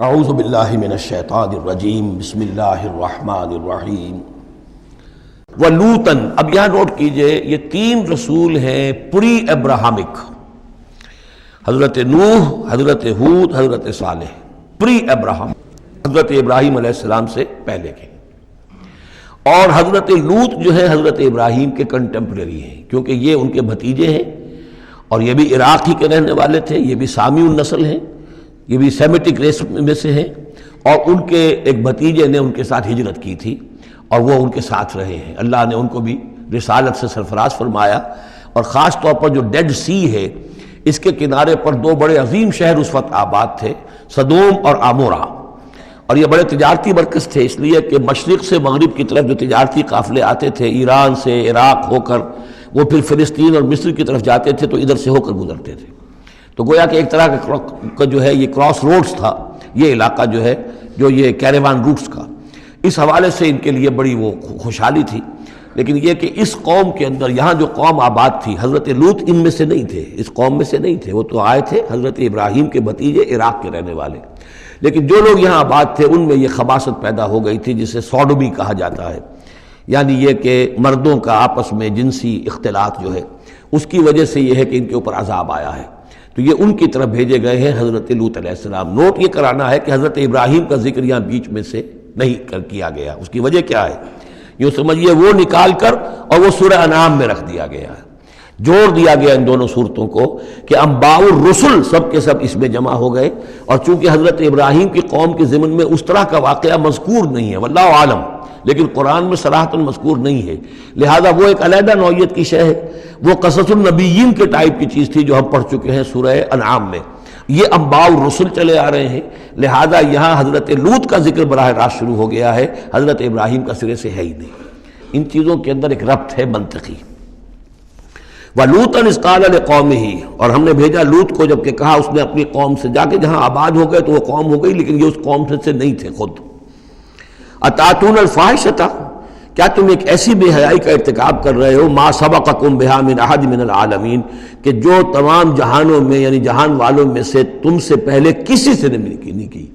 اعوذ باللہ من الشیطان الرجیم بسم اللہ الرحمن الرحیم وَلُوطًا۔ اب یہاں نوٹ کیجئے یہ تین رسول ہیں پری ابراہمک، حضرت نوح، حضرت ہود، حضرت صالح، پری ابراہم، حضرت ابراہیم علیہ السلام سے پہلے کے۔ اور حضرت لوط جو ہے حضرت ابراہیم کے کنٹمپریری ہیں، کیونکہ یہ ان کے بھتیجے ہیں اور یہ بھی عراق ہی کے رہنے والے تھے، یہ بھی سامی النسل ہیں، یہ بھی سیمیٹک ریس میں سے ہیں، اور ان کے ایک بھتیجے نے ان کے ساتھ ہجرت کی تھی اور وہ ان کے ساتھ رہے ہیں۔ اللہ نے ان کو بھی رسالت سے سرفراز فرمایا، اور خاص طور پر جو ڈیڈ سی ہے اس کے کنارے پر دو بڑے عظیم شہر اس وقت آباد تھے، سدوم اور عمورہ، اور یہ بڑے تجارتی مرکز تھے، اس لیے کہ مشرق سے مغرب کی طرف جو تجارتی قافلے آتے تھے ایران سے عراق ہو کر وہ پھر فلسطین اور مصر کی طرف جاتے تھے تو ادھر سے ہو کر گزرتے تھے، تو گویا کہ ایک طرح کا جو ہے یہ کراس روڈز تھا یہ علاقہ جو ہے، جو یہ کیریوان روٹس کا، اس حوالے سے ان کے لیے بڑی وہ خوشحالی تھی۔ لیکن یہ کہ اس قوم کے اندر یہاں جو قوم آباد تھی، حضرت لوط ان میں سے نہیں تھے، اس قوم میں سے نہیں تھے، وہ تو آئے تھے حضرت ابراہیم کے بھتیجے عراق کے رہنے والے، لیکن جو لوگ یہاں آباد تھے ان میں یہ خباثت پیدا ہو گئی تھی جسے سوڈومی کہا جاتا ہے، یعنی یہ کہ مردوں کا آپس میں جنسی اختلاط جو ہے اس کی وجہ سے یہ ہے کہ ان کے اوپر عذاب آیا ہے، تو یہ ان کی طرف بھیجے گئے ہیں حضرت لوط علیہ السلام۔ نوٹ یہ کرانا ہے کہ حضرت ابراہیم کا ذکر یہاں بیچ میں سے نہیں کیا گیا، اس کی وجہ کیا ہے؟ یوں سمجھیے وہ نکال کر اور وہ سورہ انعام میں رکھ دیا گیا ہے، جوڑ دیا گیا ان دونوں صورتوں کو کہ انباء الرسل سب کے سب اس میں جمع ہو گئے، اور چونکہ حضرت ابراہیم کی قوم کے ضمن میں اس طرح کا واقعہ مذکور نہیں ہے واللہ عالم، لیکن قرآن میں صراحتاً مذکور نہیں ہے، لہذا وہ ایک علیحدہ نوعیت کی شے ہے، وہ قصص النبیین کے ٹائپ کی چیز تھی جو ہم پڑھ چکے ہیں سورہ انعام میں، یہ انباء الرسل چلے آ رہے ہیں، لہذا یہاں حضرت لوط کا ذکر براہ راست شروع ہو گیا ہے، حضرت ابراہیم کا سرے سے ہے ہی نہیں۔ ان چیزوں کے اندر ایک ربط ہے منطقی۔ وَلُوطًا إِذْ قَالَ لِقَوْمِهِ، اور ہم نے بھیجا لوط کو جب کہ کہا اس نے اپنی قوم سے، جا کے جہاں آباد ہو گئے تو وہ قوم ہو گئی لیکن یہ اس قوم سے نہیں تھے خود۔ أَتَأْتُونَ الْفَاحِشَةَ، کیا تم ایک ایسی بے حیائی کا ارتکاب کر رہے ہو، مَا سَبَقَكُم بِهَا مِنْ أَحَدٍ مِنَ الْعَالَمِينَ، کہ جو تمام جہانوں میں یعنی جہان والوں میں سے تم سے پہلے کسی سے نہیں کی،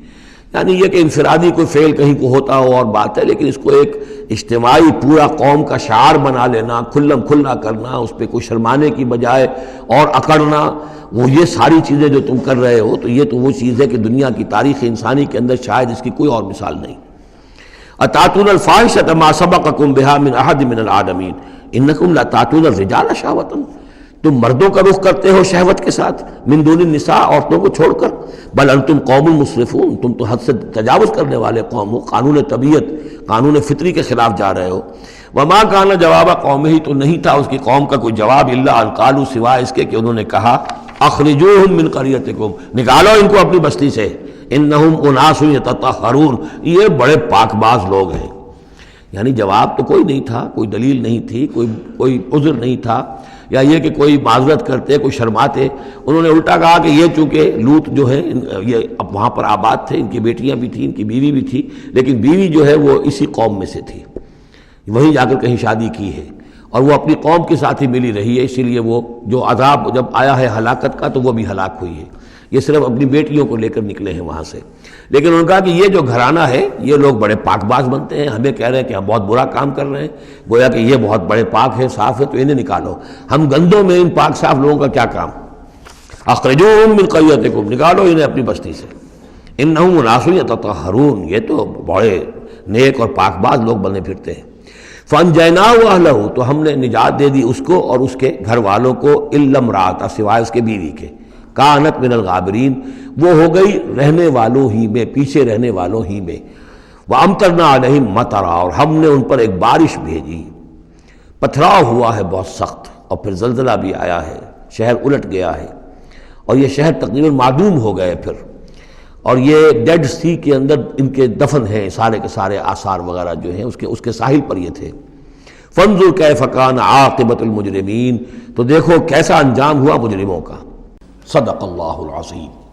یعنی یہ کہ انفرادی کوئی فعل کہیں کو ہوتا ہو اور بات ہے، لیکن اس کو ایک اجتماعی پورا قوم کا شعار بنا لینا، کھلم کھلا کرنا، اس پہ کوئی شرمانے کی بجائے اور اکڑنا، وہ یہ ساری چیزیں جو تم کر رہے ہو، تو یہ تو وہ چیز ہے کہ دنیا کی تاریخ انسانی کے اندر شاید اس کی کوئی اور مثال نہیں۔ أَتَأْتُونَ الْفَاحِشَةَ مَا سَبَقَكُم بِهَا مِنْ أَحَدٍ مِنَ الْعَالَمِينَ إِنَّكُمْ لَتَأْتُونَ الرِّجَالَ شَهْوَةً، تم مردوں کا رخ کرتے ہو شہوت کے ساتھ، من دون النساء، عورتوں کو چھوڑ کر، بل انتم قوم مسرفون، تم تو حد سے تجاوز کرنے والے قوم ہو، قانون طبیعت، قانون فطری کے خلاف جا رہے ہو۔ وما کان جواب قومہ، تو نہیں تھا اس کی قوم کا کوئی جواب، الا ان قالوا، سوائے اس کے کہ انہوں نے کہا، اخرجوہم من قریتکم، نکالو ان کو اپنی بستی سے، انہم اناس یتطہرون، یہ بڑے پاک باز لوگ ہیں۔ یعنی جواب تو کوئی نہیں تھا، کوئی دلیل نہیں تھی، کوئی عذر نہیں تھا، یا یہ کہ کوئی معذرت کرتے، کوئی شرماتے، انہوں نے الٹا کہا کہ یہ چونکہ لوط جو ہے یہ اب وہاں پر آباد تھے، ان کی بیٹیاں بھی تھیں، ان کی بیوی بھی تھی، لیکن بیوی جو ہے وہ اسی قوم میں سے تھی، وہیں جا کر کہیں شادی کی ہے، اور وہ اپنی قوم کے ساتھ ہی ملی رہی ہے، اسی لیے وہ جو عذاب جب آیا ہے ہلاکت کا تو وہ بھی ہلاک ہوئی ہے، یہ صرف اپنی بیٹیوں کو لے کر نکلے ہیں وہاں سے۔ لیکن انہوں نے کہا کہ یہ جو گھرانہ ہے یہ لوگ بڑے پاک باز بنتے ہیں، ہمیں کہہ رہے ہیں کہ ہم بہت برا کام کر رہے ہیں، گویا کہ یہ بہت بڑے پاک ہیں، صاف ہے، تو انہیں نکالو، ہم گندوں میں ان پاک صاف لوگوں کا کیا کام؟ اخرجوہم من قریتکم، نکالو انہیں اپنی بستی سے، انہم اناس یتطہرون، یہ تو بڑے نیک اور پاک باز لوگ بنے پھرتے ہیں۔ فانجیناہ واہلہ، تو ہم نے نجات دے دی اس کو اور اس کے گھر والوں کو، الا امرأتہ، سوائے اس کے بیوی کے، کانت من الغابرین، وہ ہو گئی رہنے والوں ہی میں، پیچھے رہنے والوں ہی میں، وامطرنا علیہم مطرا، اور ہم نے ان پر ایک بارش بھیجی، پتھراؤ ہوا ہے بہت سخت، اور پھر زلزلہ بھی آیا ہے، شہر الٹ گیا ہے، اور یہ شہر تقریباً معدوم ہو گئے پھر، اور یہ ڈیڈ سی کے اندر ان کے دفن ہیں، سارے کے سارے آثار وغیرہ جو ہیں اس کے ساحل پر یہ تھے۔ فانظر کیف کان عاقبۃ المجرمین، تو دیکھو کیسا انجام ہوا مجرموں کا۔ صدق اللہ العظیم۔